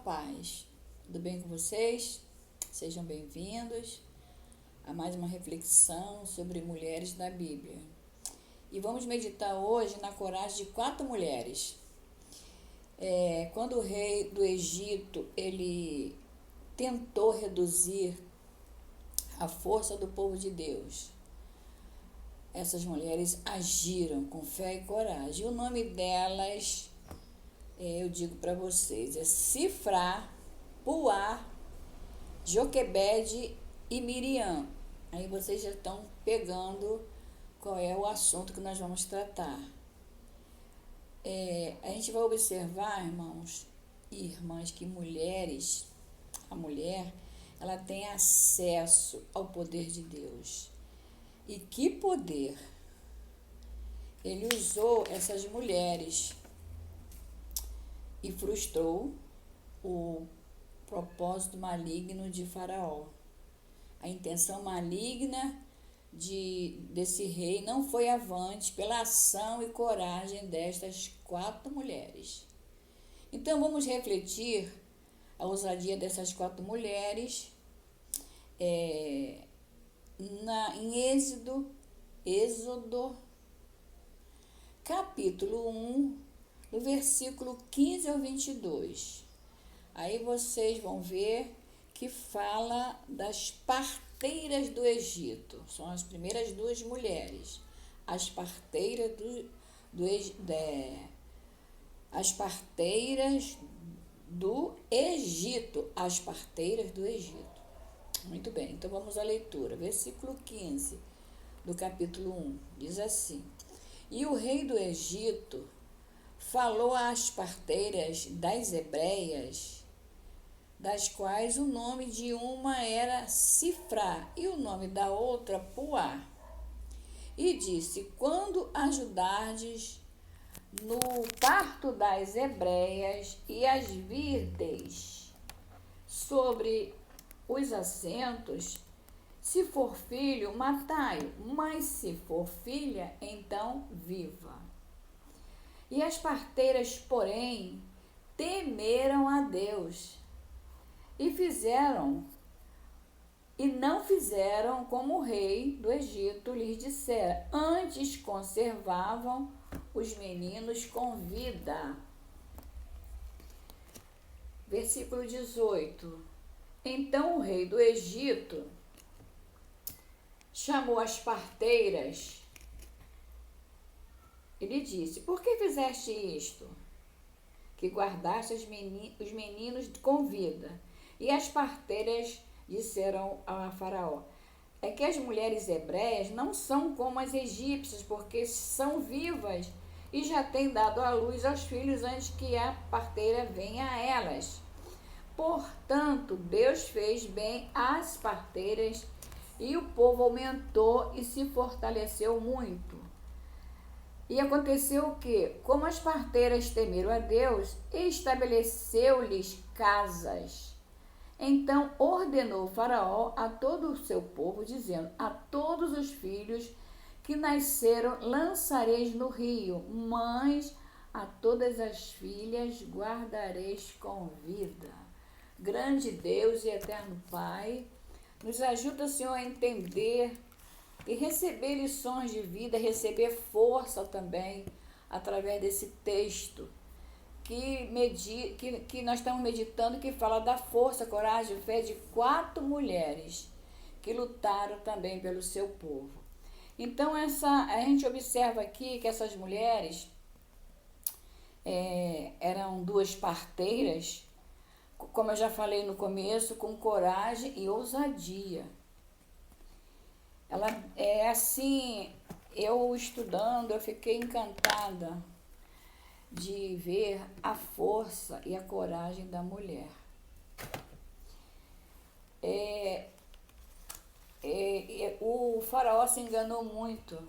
paz. Tudo bem com vocês? Sejam bem-vindos a mais uma reflexão sobre mulheres da Bíblia. E vamos meditar hoje na coragem de 4 mulheres. Quando o rei do Egito ele tentou reduzir a força do povo de Deus, essas mulheres agiram com fé e coragem. E o nome delas, eu digo para vocês, é Sifrá, Puá, Joquebede e Miriam. Aí vocês já estão pegando qual é o assunto que nós vamos tratar. A gente vai observar, irmãos e irmãs, que a mulher, ela tem acesso ao poder de Deus. E que poder! Ele usou essas mulheres e frustrou o propósito maligno de Faraó. A intenção maligna desse rei não foi avante pela ação e coragem destas 4 mulheres. Então vamos refletir a ousadia dessas 4 mulheres em Êxodo capítulo 1, do versículo 15 ao 22. Aí vocês vão ver que fala das parteiras do Egito. São as primeiras 2 mulheres. As parteiras as parteiras do Egito. As parteiras do Egito. Muito bem, então vamos à leitura. Versículo 15 do capítulo 1. Diz assim: E o rei do Egito falou às parteiras das hebreias, das quais o nome de uma era Sifrá e o nome da outra Puá. E disse: Quando ajudardes no parto das hebreias e as virdes sobre os assentos, se for filho, matai-o, mas se for filha, então viva. E as parteiras, porém, temeram a Deus e não fizeram como o rei do Egito lhes dissera, antes conservavam os meninos com vida. Versículo 18. Então o rei do Egito chamou as parteiras e lhe disse: Por que fizeste isto? Que guardaste os meninos com vida. E as parteiras disseram a Faraó: É que as mulheres hebreias não são como as egípcias, porque são vivas e já têm dado à luz aos filhos antes que a parteira venha a elas. Portanto, Deus fez bem às parteiras e o povo aumentou e se fortaleceu muito. E aconteceu que, como as parteiras temeram a Deus, estabeleceu-lhes casas. Então ordenou Faraó a todo o seu povo, dizendo: A todos os filhos que nasceram lançareis no rio, mas a todas as filhas guardareis com vida. Grande Deus e eterno Pai, nos ajuda, Senhor, a entender e receber lições de vida, receber força também através desse texto que nós estamos meditando, que fala da força, coragem e fé de 4 mulheres que lutaram também pelo seu povo. Então a gente observa aqui que essas mulheres eram 2 parteiras, como eu já falei no começo, com coragem e ousadia. Ela é assim, eu estudando, eu fiquei encantada de ver a força e a coragem da mulher. O faraó se enganou muito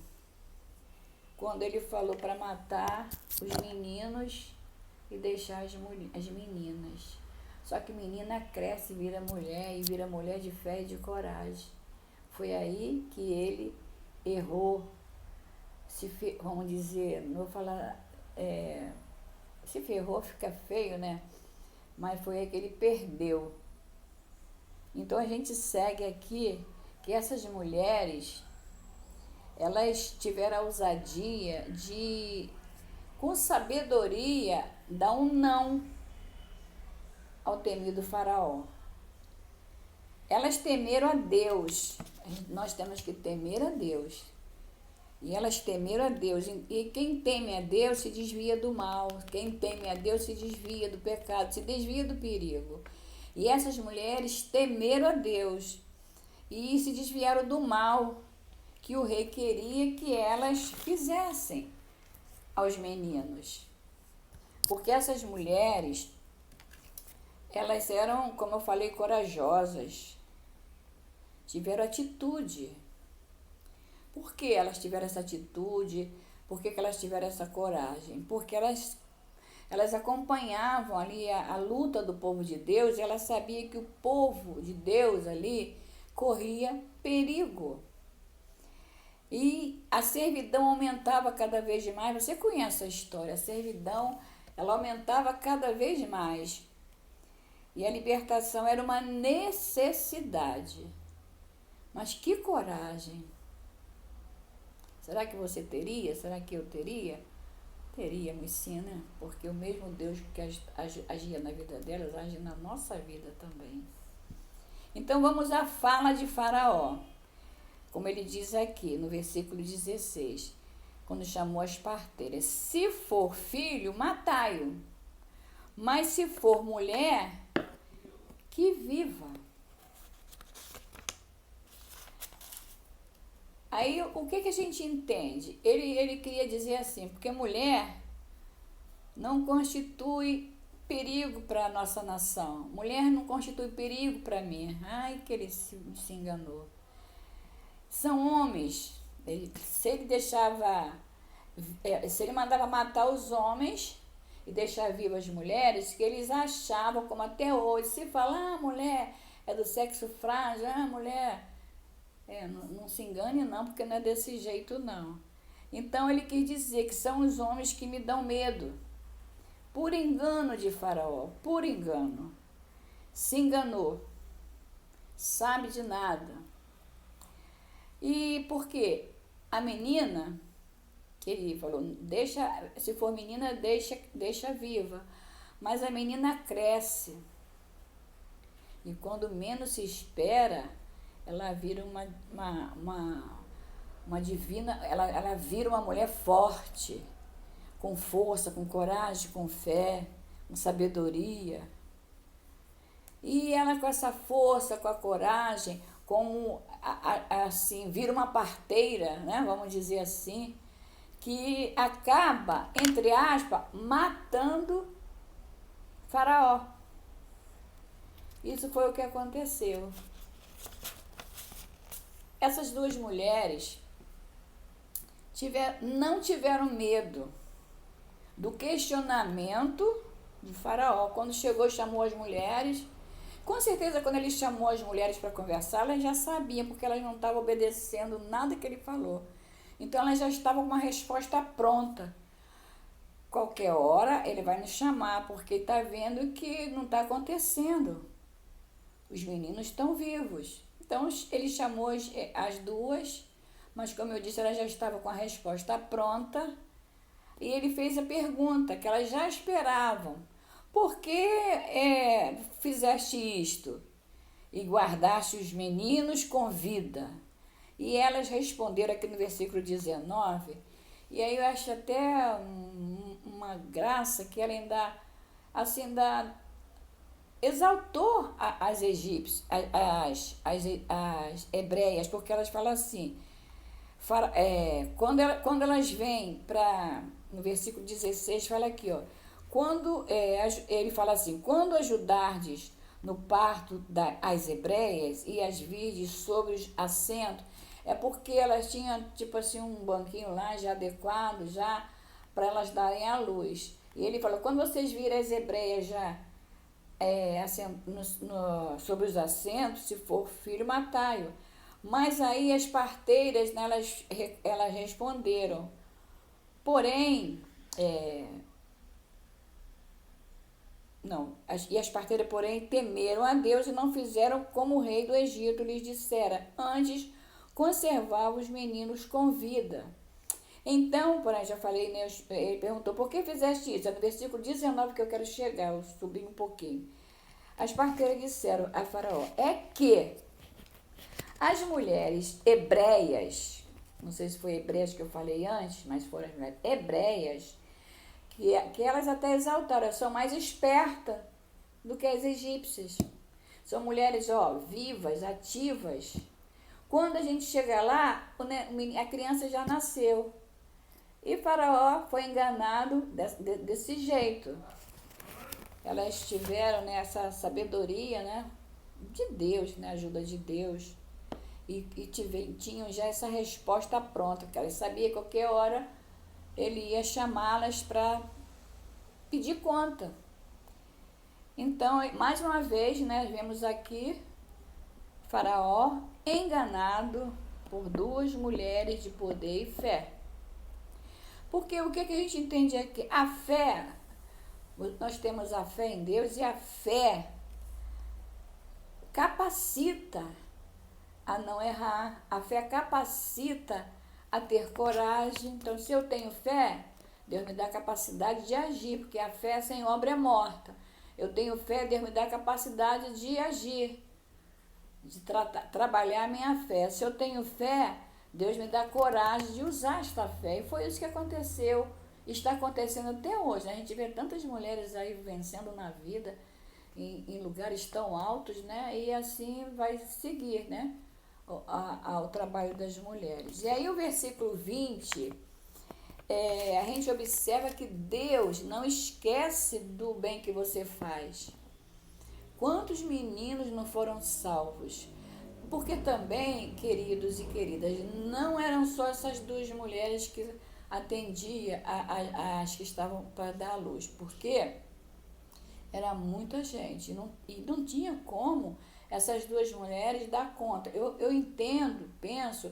quando ele falou para matar os meninos e deixar as meninas. Só que menina cresce e vira mulher de fé e de coragem. Foi aí que ele errou, vamos dizer, não vou falar, se ferrou, fica feio, né? mas foi aí que ele perdeu. Então a gente segue aqui que essas mulheres, elas tiveram a ousadia de, com sabedoria, dar um não ao temido faraó. Elas temeram a Deus. Nós temos que temer a Deus. E elas temeram a Deus. E quem teme a Deus se desvia do mal. Quem teme a Deus se desvia do pecado, se desvia do perigo. E essas mulheres temeram a Deus e se desviaram do mal que o rei queria que elas fizessem aos meninos. Porque essas mulheres, elas eram, como eu falei, corajosas, tiveram atitude. Por que elas tiveram essa atitude? Por que elas tiveram essa coragem? Porque elas acompanhavam ali a luta do povo de Deus, e elas sabiam que o povo de Deus ali corria perigo. E a servidão aumentava cada vez mais. Você conhece a história, a servidão, ela aumentava cada vez mais. E a libertação era uma necessidade. Mas que coragem! Será que você teria? Será que eu teria? Teríamos sim, né? Porque o mesmo Deus que agia na vida delas, age na nossa vida também. Então vamos à fala de Faraó. Como ele diz aqui no versículo 16, quando chamou as parteiras: se for filho, matai-o. Mas se for mulher, que viva. Aí, o que a gente entende? Ele queria dizer assim, porque mulher não constitui perigo para a nossa nação. Mulher não constitui perigo para mim. Ai, que ele se enganou. São homens. Se ele mandava matar os homens e deixar vivas as mulheres, que eles achavam, como até hoje, se fala, mulher é do sexo frágil, mulher... não se engane não, porque não é desse jeito não. Então ele quis dizer que são os homens que me dão medo. Por engano de Faraó, por engano. Se enganou. Sabe de nada. E por quê? A menina, que ele falou, se for menina, deixa viva. Mas a menina cresce. E quando menos se espera, ela vira uma divina, ela vira uma mulher forte, com força, com coragem, com fé, com sabedoria. E ela com essa força, com a coragem, assim, vira uma parteira, né, vamos dizer assim, que acaba, entre aspas, matando Faraó. Isso foi o que aconteceu. Essas duas mulheres não tiveram medo do questionamento de Faraó. Quando chegou, chamou as mulheres. Com certeza, quando ele chamou as mulheres para conversar, elas já sabiam, porque elas não estavam obedecendo nada que ele falou. Então, elas já estavam com uma resposta pronta. Qualquer hora, ele vai nos chamar, porque está vendo que não está acontecendo. Os meninos estão vivos. Então, ele chamou as duas, mas como eu disse, elas já estavam com a resposta pronta. E ele fez a pergunta que elas já esperavam. Por que fizeste isto? E guardaste os meninos com vida? E elas responderam aqui no versículo 19. E aí eu acho até uma graça que ela ainda exaltou as egípcias, as hebreias, porque elas falam assim, quando elas vêm para, no versículo 16, fala aqui, ele fala assim, quando ajudardes no parto as hebreias e as virdes sobre os assentos, é porque elas tinham, tipo assim, um banquinho lá já adequado, já para elas darem à luz. E ele falou, quando vocês virem as hebreias já sobre os assentos, se for filho, matai-o. Mas aí as parteiras, né, elas responderam, porém, Não, e as parteiras, porém, temeram a Deus e não fizeram como o rei do Egito lhes dissera. Antes, conservava os meninos com vida. Então, porém, já falei, né, ele perguntou, por que fizeste isso? É no versículo 19 que eu quero chegar, eu subi um pouquinho. As parteiras disseram a Faraó, é que as mulheres hebreias, não sei se foi hebreias que eu falei antes, mas foram as mulheres hebreias, que elas até exaltaram, são mais espertas do que as egípcias. São mulheres, vivas, ativas. Quando a gente chega lá, a criança já nasceu. E Faraó foi enganado desse jeito. Elas tiveram, né, essa sabedoria, né, de Deus, né, ajuda de Deus. E tinham já essa resposta pronta, que elas sabiam que qualquer hora ele ia chamá-las para pedir conta. Então, mais uma vez, né, vemos aqui Faraó enganado por duas mulheres de poder e fé. Porque o que a gente entende aqui? A fé, nós temos a fé em Deus e a fé capacita a não errar. A fé capacita a ter coragem. Então, se eu tenho fé, Deus me dá a capacidade de agir, porque a fé sem obra é morta. Eu tenho fé, Deus me dá a capacidade de agir, de trabalhar a minha fé. Se eu tenho fé, Deus me dá coragem de usar esta fé. E foi isso que aconteceu, está acontecendo até hoje, né? A gente vê tantas mulheres aí vencendo na vida, em lugares tão altos, né? E assim vai seguir, né? Ao trabalho das mulheres. E aí o versículo 20, a gente observa que Deus não esquece do bem que você faz. Quantos meninos não foram salvos? Porque também, queridos e queridas, não eram só essas duas mulheres que atendiam as que estavam para dar à luz, porque era muita gente e não tinha como essas duas mulheres dar conta. Eu entendo, penso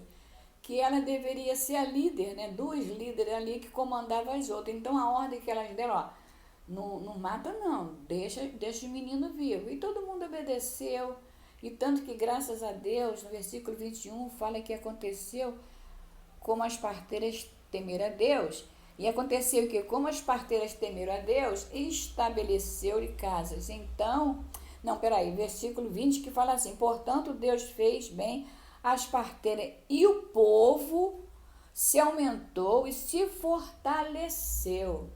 que ela deveria ser a líder, né? Duas líderes ali que comandavam as outras. Então a ordem que elas deram, não mata não, deixa o menino vivo. E todo mundo obedeceu. E tanto que, graças a Deus, no versículo 21, fala que aconteceu como as parteiras temeram a Deus. E aconteceu que, como as parteiras temeram a Deus, estabeleceu-lhe casas. Então, versículo 20 que fala assim, portanto, Deus fez bem às parteiras e o povo se aumentou e se fortaleceu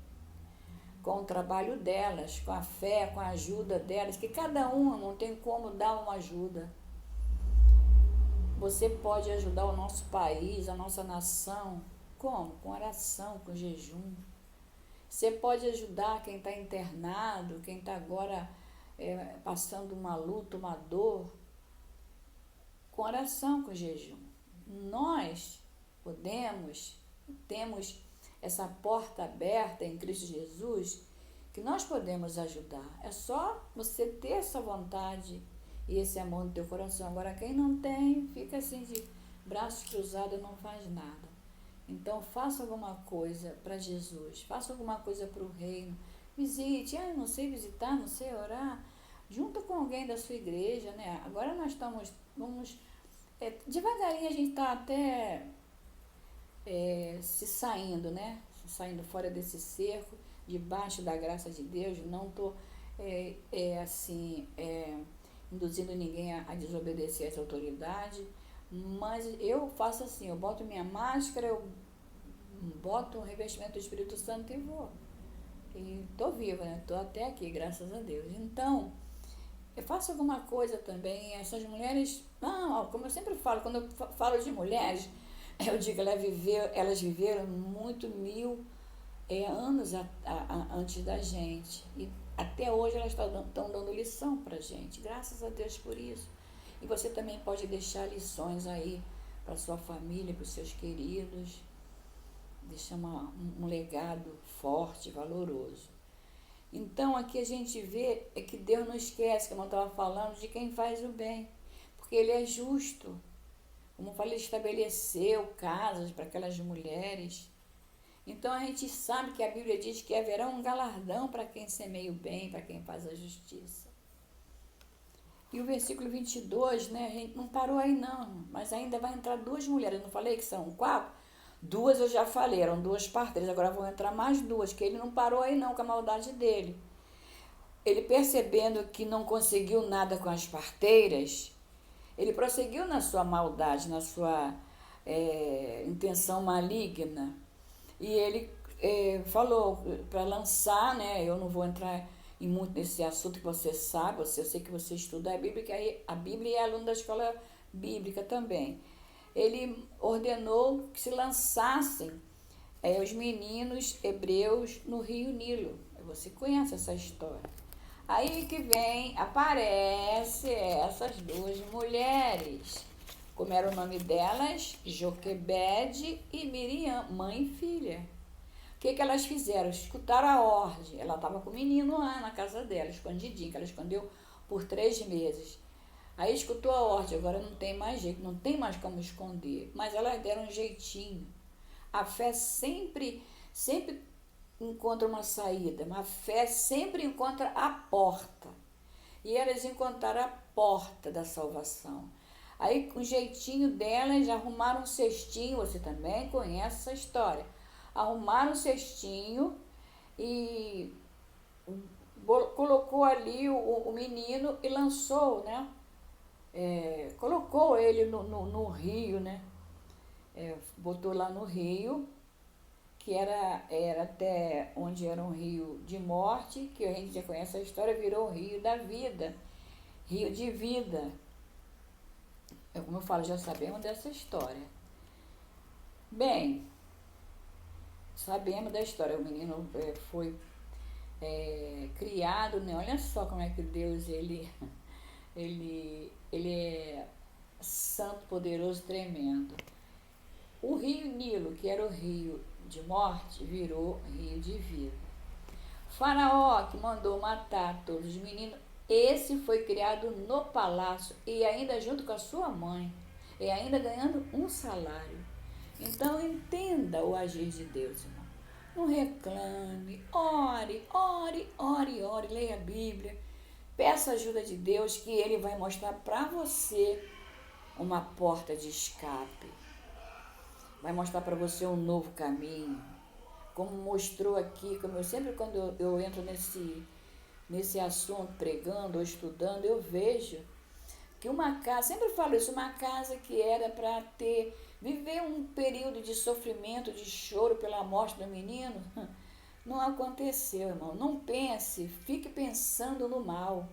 com o trabalho delas, com a fé, com a ajuda delas, que cada uma não tem como dar uma ajuda. Você pode ajudar o nosso país, a nossa nação, como? Com oração, com jejum. Você pode ajudar quem está internado, quem está agora passando uma luta, uma dor, com oração, com jejum. Nós temos essa porta aberta em Cristo Jesus, que nós podemos ajudar. É só você ter essa vontade e esse amor no teu coração. Agora, quem não tem, fica assim de braços cruzados e não faz nada. Então, faça alguma coisa para Jesus, faça alguma coisa para o reino. Visite, não sei visitar, não sei orar, junto com alguém da sua igreja, né? Agora nós vamos devagarinho a gente está até se saindo, né? Saindo fora desse cerco, debaixo da graça de Deus. Não estou induzindo ninguém a desobedecer às autoridades, mas eu faço assim, eu boto minha máscara, eu boto o revestimento do Espírito Santo e vou. E estou viva, né? Estou até aqui, graças a Deus. Então, eu faço alguma coisa também. Essas mulheres, como eu sempre falo, quando eu falo de mulheres, eu digo, elas viveram muito 1000 anos antes da gente. E até hoje elas estão dando lição para a gente. Graças a Deus por isso. E você também pode deixar lições aí para sua família, para os seus queridos. Deixar um legado forte, valoroso. Então, aqui a gente vê que Deus não esquece, como eu estava falando, de quem faz o bem. Porque Ele é justo. Como eu falei, Ele estabeleceu casas para aquelas mulheres. Então a gente sabe que a Bíblia diz que haverá um galardão para quem semeia o bem, para quem faz a justiça. E o versículo 22, né, a gente não parou aí não, mas ainda vai entrar duas mulheres, não falei que são 4? Duas eu já falei, eram 2 parteiras, agora vão entrar mais 2, que ele não parou aí não com a maldade dele. Ele percebendo que não conseguiu nada com as parteiras, ele prosseguiu na sua maldade, na sua intenção maligna. E ele falou para lançar, né? Eu não vou entrar muito nesse assunto que você sabe, eu sei que você estuda a Bíblia, que a Bíblia é aluno da escola bíblica também. Ele ordenou que se lançassem os meninos hebreus no rio Nilo. Você conhece essa história. Aí que vem, aparece essas 2 mulheres. Como era o nome delas? Joquebede e Miriam, mãe e filha. O que elas fizeram? Escutaram a ordem. Ela estava com o menino lá na casa dela, escondidinho, que ela escondeu por 3 meses. Aí escutou a ordem, agora não tem mais jeito, não tem mais como esconder. Mas elas deram um jeitinho. A fé sempre encontra uma saída, a fé sempre encontra a porta. E elas encontraram a porta da salvação. Aí, com o jeitinho delas, arrumaram um cestinho, você também conhece essa história. Arrumaram um cestinho e colocou ali o menino e lançou, né? Colocou ele no rio, né? Botou lá no rio, que era até onde era um rio de morte, que a gente já conhece a história, virou o rio da vida, rio de vida. Como eu falo, já sabemos dessa história. Bem, sabemos da história. O menino foi criado, né? Olha só como é que Deus, ele é santo, poderoso, tremendo. O rio Nilo, que era o rio de morte, virou rio de vida. Faraó, que mandou matar todos os meninos, esse foi criado no palácio e ainda junto com a sua mãe, e ainda ganhando um salário. Então entenda o agir de Deus, irmão. Não reclame, ore, leia a Bíblia, peça a ajuda de Deus, que Ele vai mostrar para você uma porta de escape. Vai mostrar para você um novo caminho. Como mostrou aqui, como eu sempre, quando eu entro nesse assunto, pregando ou estudando, eu vejo que uma casa, sempre falo isso, uma casa que era para viver um período de sofrimento, de choro pela morte do menino, não aconteceu, irmão. Não pense, fique pensando no mal.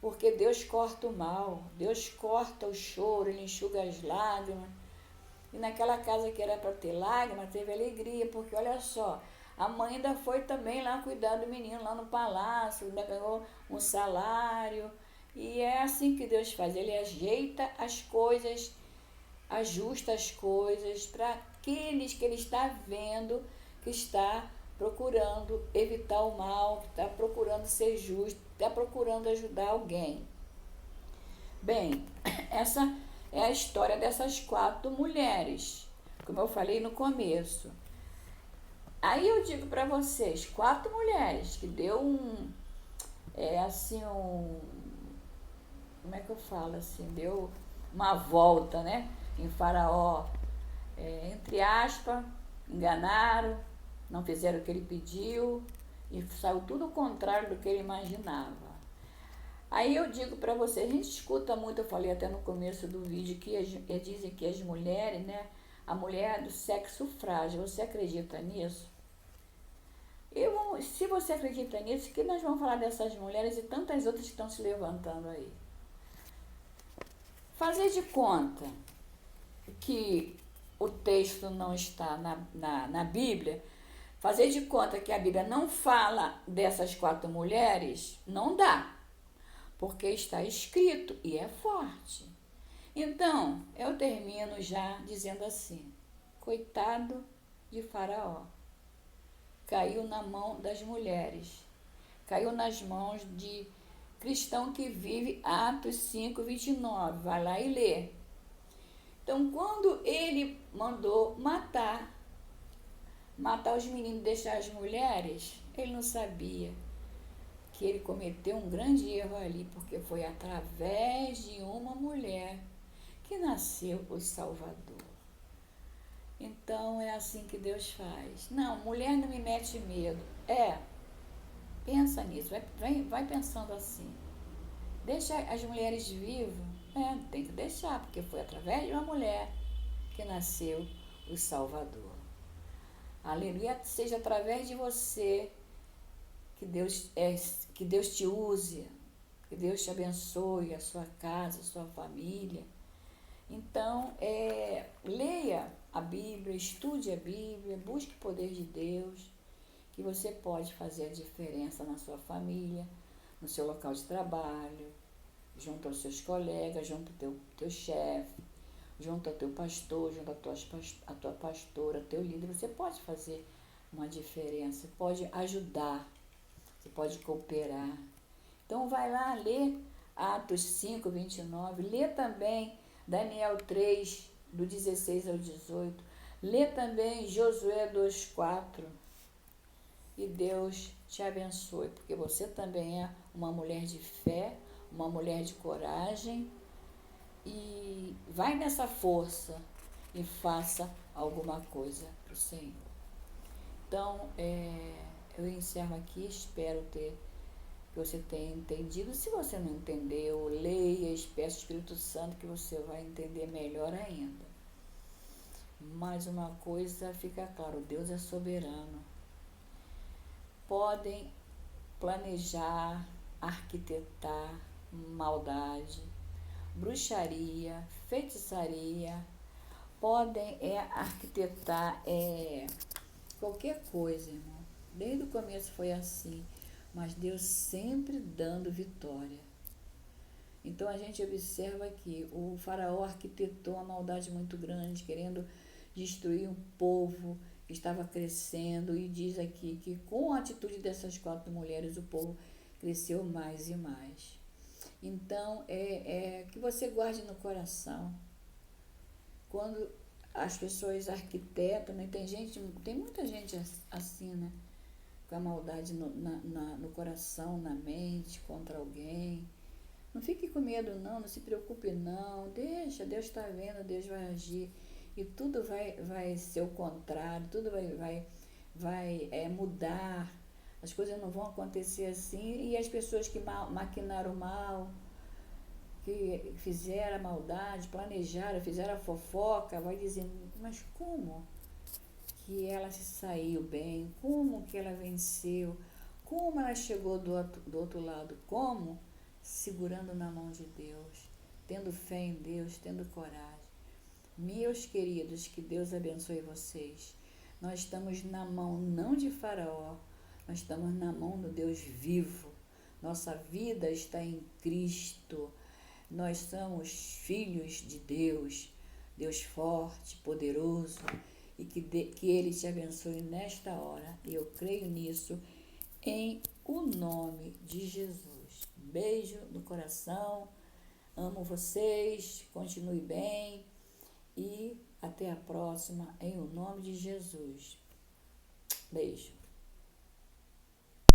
Porque Deus corta o mal, Deus corta o choro, Ele enxuga as lágrimas. E naquela casa que era para ter lágrimas, teve alegria, porque olha só, a mãe ainda foi também lá cuidar do menino lá no palácio, ainda ganhou um salário. E é assim que Deus faz, Ele ajeita as coisas, ajusta as coisas para aqueles que Ele está vendo, que está procurando evitar o mal, que está procurando ser justo, está procurando ajudar alguém. Bem, essa é a história dessas 4 mulheres, como eu falei no começo. Aí eu digo para vocês, 4 mulheres que deu como é que eu falo assim, deu uma volta, né, em Faraó, entre aspas, enganaram, não fizeram o que ele pediu e saiu tudo o contrário do que ele imaginava. Aí eu digo para vocês, a gente escuta muito, eu falei até no começo do vídeo, que dizem que as mulheres, né, a mulher é do sexo frágil. Você acredita nisso? Se você acredita nisso, que nós vamos falar dessas mulheres e tantas outras que estão se levantando aí. Fazer de conta que o texto não está na Bíblia, fazer de conta que a Bíblia não fala dessas 4 mulheres, não dá. Porque está escrito e é forte. Então, eu termino já dizendo assim, coitado de Faraó, caiu na mão das mulheres, caiu nas mãos de cristão que vive, Atos 5:29, vai lá e lê. Então, quando ele mandou matar matar os meninos e deixar as mulheres, ele não sabia que ele cometeu um grande erro ali, porque foi através de uma mulher que nasceu o Salvador. Então é assim que Deus faz. Não, mulher não me mete medo. Pensa nisso, vai pensando assim. Deixa as mulheres vivas. Tem que deixar, porque foi através de uma mulher que nasceu o Salvador. Aleluia, seja através de você que Deus te use, que Deus te abençoe, a sua casa, a sua família. Então, leia a Bíblia, estude a Bíblia, busque o poder de Deus, que você pode fazer a diferença na sua família, no seu local de trabalho, junto aos seus colegas, junto ao teu chefe, junto ao teu pastor, junto à tua pastora, teu líder. Você pode fazer uma diferença, pode ajudar, você pode cooperar. Então vai lá, lê Atos 5, 29, lê também Daniel 3, do 16 ao 18, lê também Josué 2:4. E Deus te abençoe, porque você também é uma mulher de fé, uma mulher de coragem, e vai nessa força e faça alguma coisa para o Senhor. Então, eu encerro aqui, espero que você tenha entendido. Se você não entendeu, leia, peça ao Espírito Santo que você vai entender melhor ainda. Mais uma coisa fica claro, Deus é soberano. Podem planejar, arquitetar maldade, bruxaria, feitiçaria, podem arquitetar qualquer coisa, irmão. Desde o começo foi assim, mas Deus sempre dando vitória. Então a gente observa que o faraó arquitetou uma maldade muito grande, querendo destruir um povo que estava crescendo, e diz aqui que com a atitude dessas 4 mulheres o povo cresceu mais e mais. Então, que você guarde no coração. Quando as pessoas arquitetam, né? Tem muita gente assim, né? Com a maldade no coração, na mente, contra alguém. Não fique com medo não se preocupe não, deixa, Deus está vendo, Deus vai agir. E tudo vai ser o contrário, tudo vai mudar. As coisas não vão acontecer assim, e as pessoas que maquinaram mal, que fizeram a maldade, planejaram, fizeram a fofoca, vai dizendo, mas como que ela se saiu bem? Como que ela venceu? Como ela chegou do outro lado? Como? Segurando na mão de Deus, tendo fé em Deus, tendo coragem. Meus queridos, que Deus abençoe vocês. Nós estamos na mão não de Faraó, nós estamos na mão do Deus vivo. Nossa vida está em Cristo. Nós somos filhos de Deus, Deus forte, poderoso, e que Ele te abençoe nesta hora. E eu creio nisso, em o nome de Jesus. Beijo no coração, amo vocês, continue bem e até a próxima, em o nome de Jesus. Beijo.